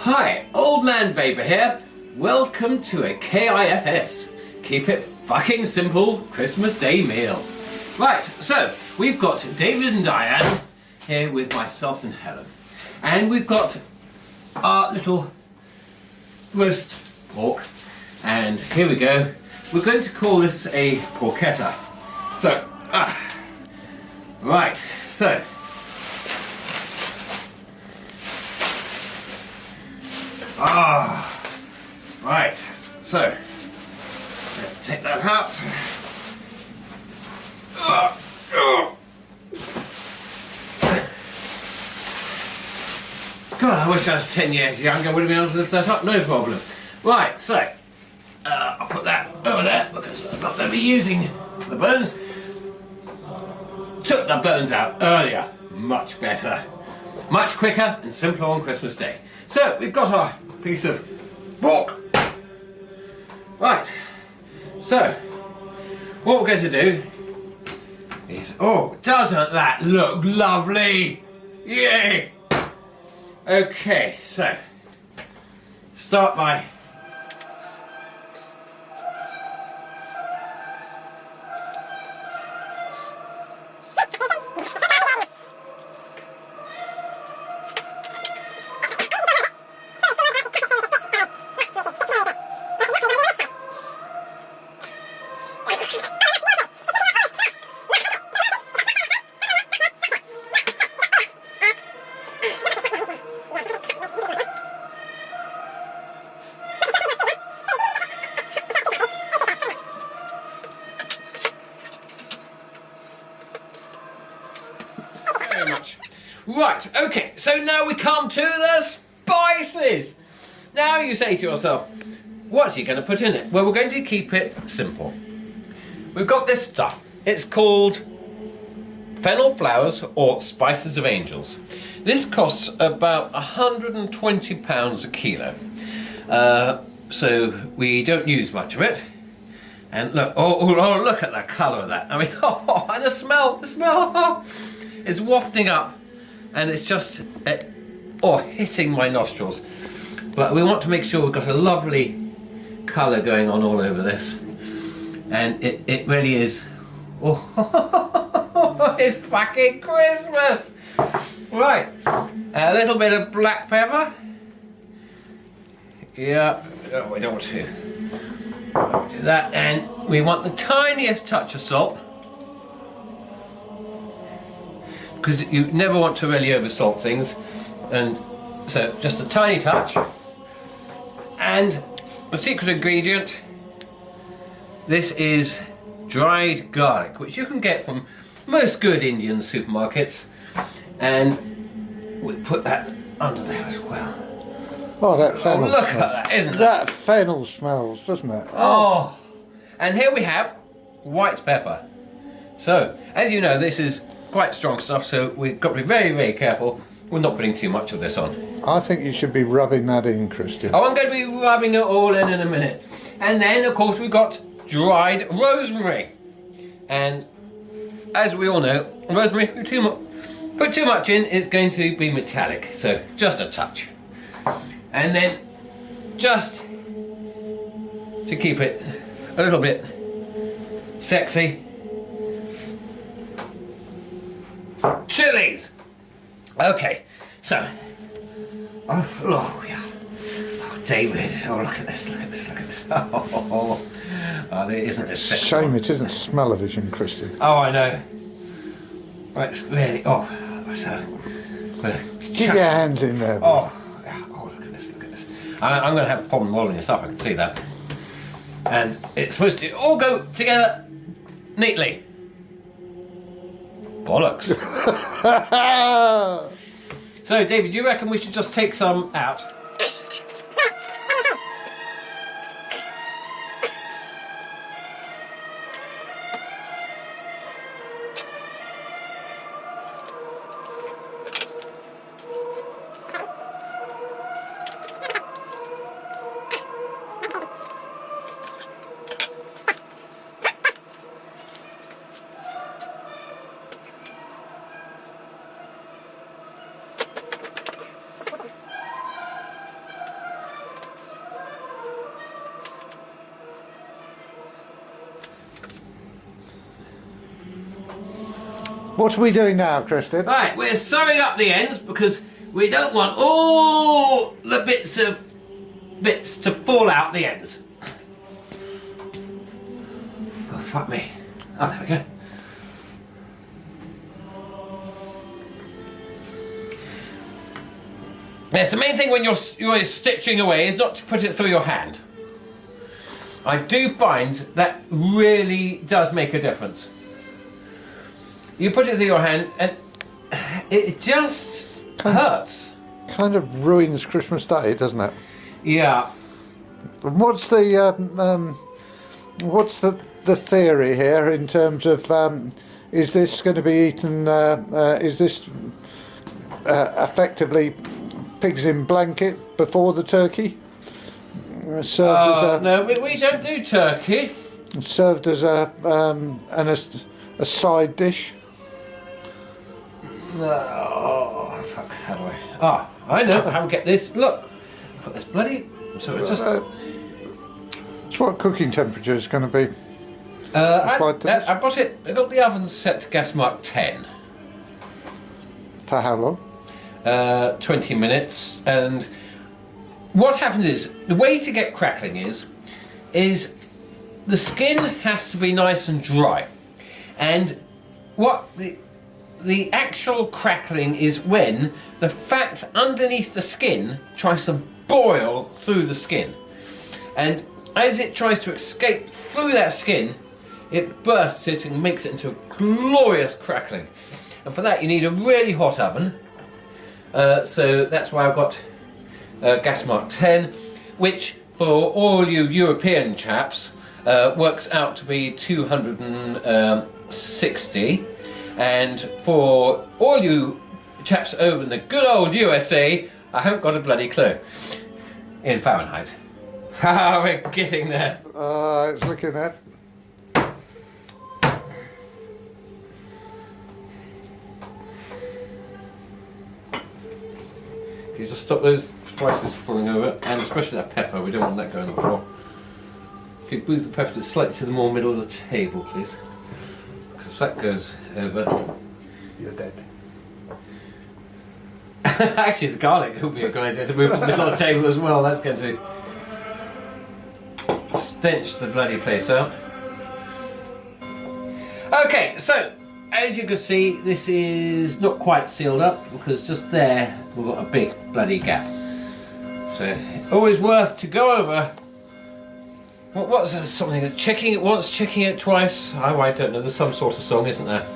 Hi, Old Man Vapor here. Welcome to a KIFS. Keep it fucking simple Christmas Day meal. Right, so we've got David and Diane here with myself and Helen. And we've got our little roast pork. And here we go. We're going to call this a porchetta. So, right, so. Right, so, let's take that out. God, I wish I was 10 years younger, I would have been able to lift that up, no problem. Right, so, I'll put that over there because I'm not going to be using the bones. Took the bones out earlier, much better. Much quicker and simpler on Christmas Day. So, we've got our piece of pork. Right, so, what we're going to do is, oh, doesn't that look lovely? Yay! Okay, so, start by Right, okay, so now we come to the spices. Now you say to yourself, what's he going to put in it? Well, we're going to keep it simple. We've got this stuff. It's called Fennel flowers or spices of angels. This costs about £120 a kilo. So we don't use much of it. And look, oh, look at the colour of that. I mean, and the smell, it's wafting up. And it's just hitting my nostrils. But we want to make sure we've got a lovely colour going on all over this. And it really is. Oh, it's fucking Christmas! Right, a little bit of black pepper. Yeah, we don't want to do that. And we want the tiniest touch of salt. Because you never want to really oversalt things, and so just a tiny touch. And the secret ingredient, this is dried garlic, which you can get from most good Indian supermarkets, and we put that under there as well. Oh, that fennel. Oh, look at that, isn't it? That fennel smells, doesn't it? Oh, and here we have white pepper. So, as you know, this is quite strong stuff, so we've got to be very, very careful. We're not putting too much of this on. I think you should be rubbing that in, Christian. Oh, I'm going to be rubbing it all in a minute. And then, of course, we've got dried rosemary. And as we all know, rosemary, put too much in, it's going to be metallic. So just a touch. And then, just to keep it a little bit sexy, chilies. Okay, so David, look at this. Isn't this sexy? Shame it isn't smell-o-vision, Christian. Oh, I know. Right, it's really, so Keep your hands in there. Look at this. I'm going to have a problem rolling this up, I can see that. And it's supposed to all go together neatly. Bollocks. So, David, do you reckon we should just take some out? What are we doing now, Kristen? Right, we're sewing up the ends because we don't want all the bits to fall out the ends. Oh, fuck me. Oh, there we go. Yes, the main thing when you're stitching away is not to put it through your hand. I do find that really does make a difference. You put it through your hand and it just hurts. Kind of ruins Christmas Day, doesn't it? Yeah. What's the theory here in terms of is this going to be eaten? Is this effectively pigs in blanket before the turkey? Served as a no, we don't do turkey. served as a side dish. Oh, fuck, how do I? Ah, I know how to get this. Look, I've got this bloody. So it's just. It's what cooking temperature is going to be. I got it. I got the oven set to gas mark 10. For how long? 20 minutes. And what happens is the way to get crackling is the skin has to be nice and dry, and what the actual crackling is when the fat underneath the skin tries to boil through the skin, and as it tries to escape through that skin, it bursts it and makes it into a glorious crackling. And for that you need a really hot oven, so that's why I've got gas mark 10, which for all you European chaps works out to be 260, and for all you chaps over in the good old USA, I haven't got a bloody clue in Fahrenheit. We're getting there. It's looking at. Can you just stop those spices falling over, and especially that pepper, we don't want that going on the floor. If you move the pepper slightly to the more middle of the table, please. Because if that goes over, You're dead. actually the garlic would be a good idea to move to the middle of the table as well. That's going to stench the bloody place out. Okay, so as you can see, this is not quite sealed up because just there we've got a big bloody gap. So always worth to go over. What's something that checking it once, checking it twice? Oh, I don't know. There's some sort of song, isn't there?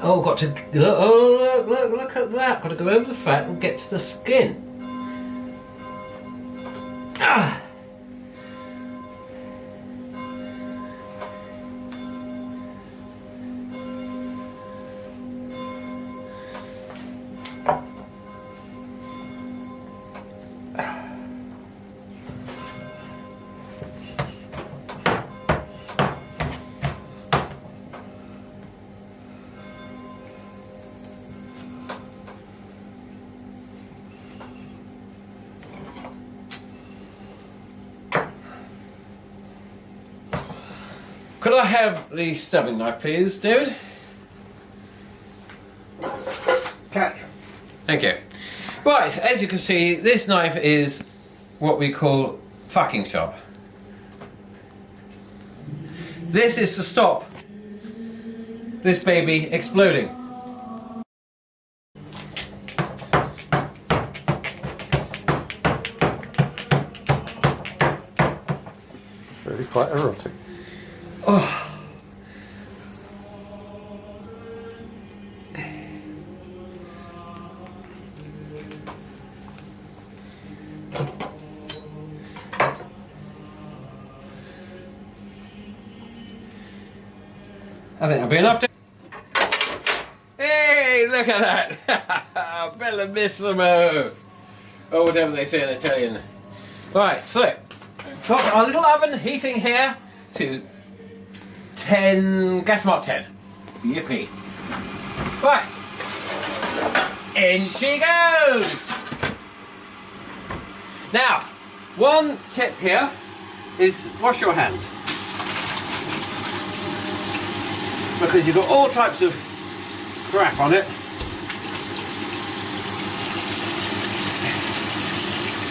Oh, got to look! Oh, look at that! Got to go over the fat and get to the skin. Ah. Could I have the stabbing knife, please, David? Thank you. Right, as you can see, this knife is what we call fucking sharp. This is to stop this baby exploding. It's really quite erotic. Oh. I think I'll be enough to... Hey, look at that! Bellissimo! Or whatever they say in Italian. Right, so, got our little oven heating here to 10, gas mark 10. Yippee. Right. In she goes. Now, one tip here is wash your hands. because you've got all types of crap on it.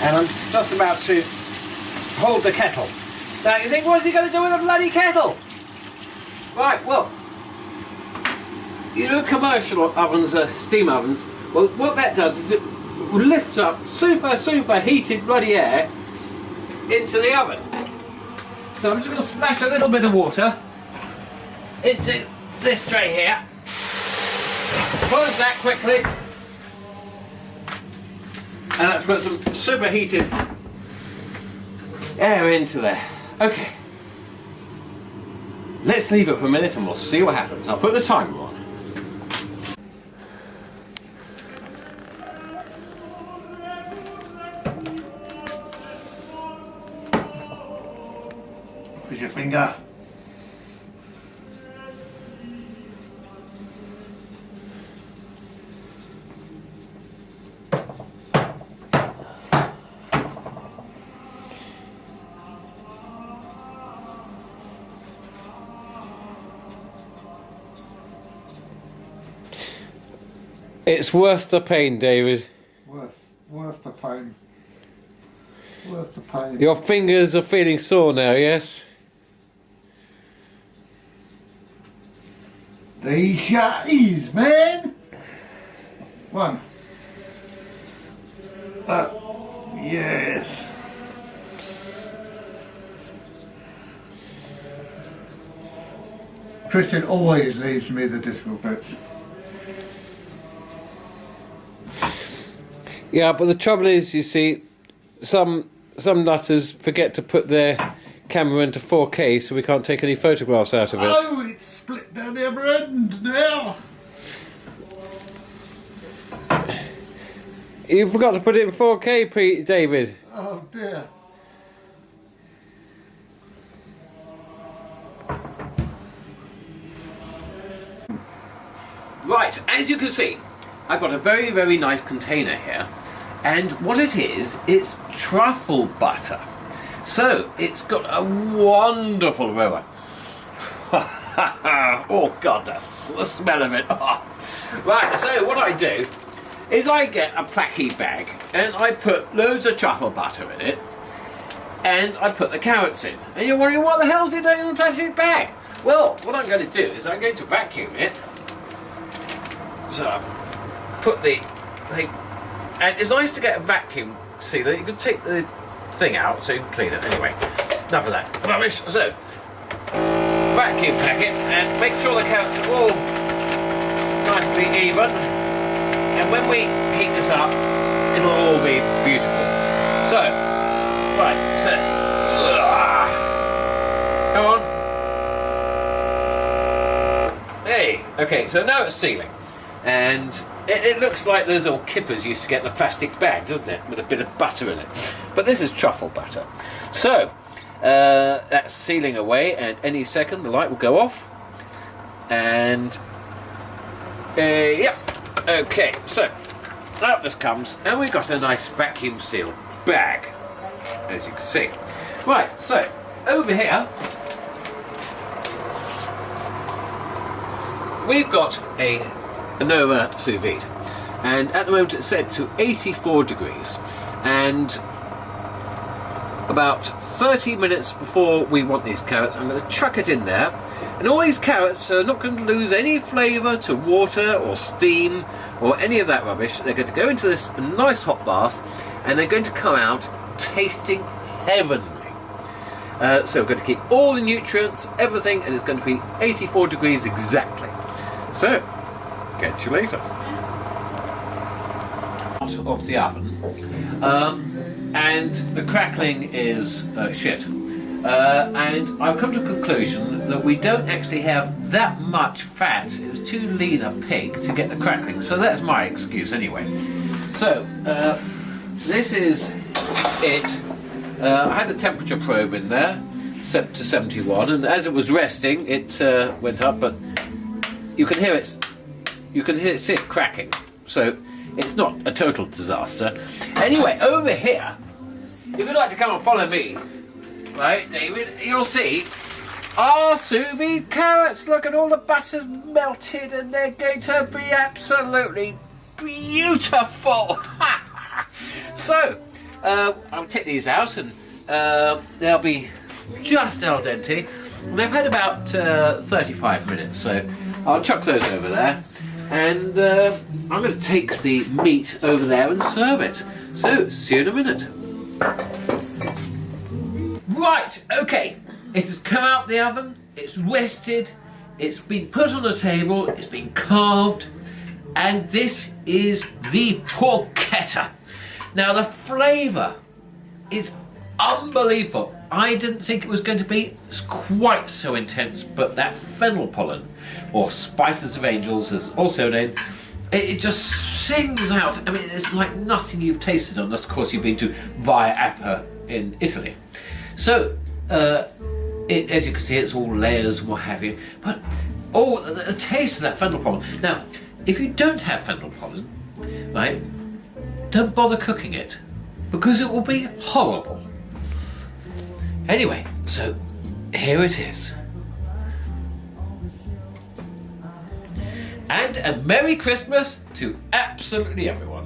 And I'm just about to hold the kettle. Now you think, what's he going to do with a bloody kettle? Right, well, you know commercial ovens, steam ovens, well what that does is it lifts up super heated bloody air into the oven. So I'm just going to splash a little bit of water into this tray here. Close that quickly. And that's put some superheated air into there. Okay. Let's leave it for a minute and we'll see what happens. I'll put the timer on. With your finger. It's worth the pain, David. Worth the pain. Worth the pain. Your fingers are feeling sore now, yes? These shutties, man. One. Yes. Christian always leaves me the difficult bits. Yeah, but the trouble is, you see, some nutters forget to put their camera into 4K, so we can't take any photographs out of it. Oh, it's split down the other end now. You forgot to put it in 4K, David. Oh dear. Right, as you can see, I've got a very nice container here, and what it is, it's truffle butter. So, it's got a wonderful aroma. Oh god, the smell of it. Right, so what I do is I get a placky bag and I put loads of truffle butter in it, and I put the carrots in. And you're wondering, what the hell's it doing in a plastic bag? Well, what I'm going to do is I'm going to vacuum it. So I put the thing, and it's nice to get a vacuum sealer. You can take the thing out so you can clean it. Anyway, enough of that rubbish. So, vacuum pack it and make sure the carrots are all nicely even. And when we heat this up, it'll all be beautiful. So, right, so, come on. Hey, okay, so now it's sealing. And it looks like those old kippers used to get in a plastic bag, doesn't it? With a bit of butter in it. But this is truffle butter. So, that's sealing away, and any second the light will go off. And, yep. Okay, so, out this comes, and we've got a nice vacuum sealed bag, as you can see. Right, so, over here, we've got a Nova sous vide, and at the moment it's set to 84 degrees, and about 30 minutes before we want these carrots, I'm going to chuck it in there, and all these carrots are not going to lose any flavour to water or steam or any of that rubbish. They're going to go into this nice hot bath, and they're going to come out tasting heavenly. So we're going to keep all the nutrients, everything, and it's going to be 84 degrees exactly. So, catch you later. Out of the oven, and the crackling is shit. And I've come to the conclusion that we don't actually have that much fat. It was too lean a pig to get the crackling, so that's my excuse anyway. So, this is it. I had a temperature probe in there, set to 71, and as it was resting, it went up, but you can hear it. You can see it cracking, so it's not a total disaster. Anyway, over here, if you'd like to come and follow me, right, David, you'll see our sous vide carrots. Look at all the butter's melted and they're going to be absolutely beautiful. So, I'll take these out and they'll be just al dente. And they've had about 35 minutes, so I'll chuck those over there. And I'm going to take the meat over there and serve it. So, see you in a minute. Right, okay. It has come out the oven, it's rested, it's been put on the table, it's been carved, and this is the porchetta. Now the flavour is unbelievable. I didn't think it was going to be quite so intense, but that fennel pollen, or spices of angels as also known, it just sings out. I mean, it's like nothing you've tasted unless of course you've been to Via Appa in Italy. So, as you can see, it's all layers and what have you, but the taste of that fennel pollen. Now, if you don't have fennel pollen, right, don't bother cooking it, because it will be horrible. Anyway, so here it is. And a Merry Christmas to absolutely everyone.